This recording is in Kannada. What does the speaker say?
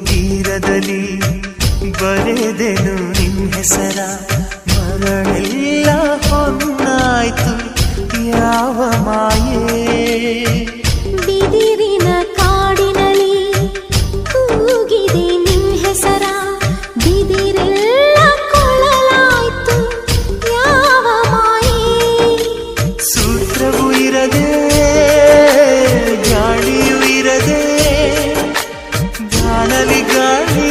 ತೀರದಲ್ಲಿ ಬರೆದೆನು ನಿನ್ನ ಹೆಸರ, ಮರಳೆಲ್ಲ ಹೊನ್ನಾಯ್ತು ಯಾವ ಮಾಯೇ. ಬಿದಿರಿನ ಕಾಡಿನಲ್ಲಿ ಕೂಗಿದೆ ನಿನ್ನ ಹೆಸರ, ಬಿದಿರೆಲ್ಲ ಕೊಳಲಾಯ್ತು ಯಾವ ಮಾಯೇ. ಸೂತ್ರವೂ ಇರದೆ ಗಾಳಿಯೂ ಇರದೆ ಗಾಳಿ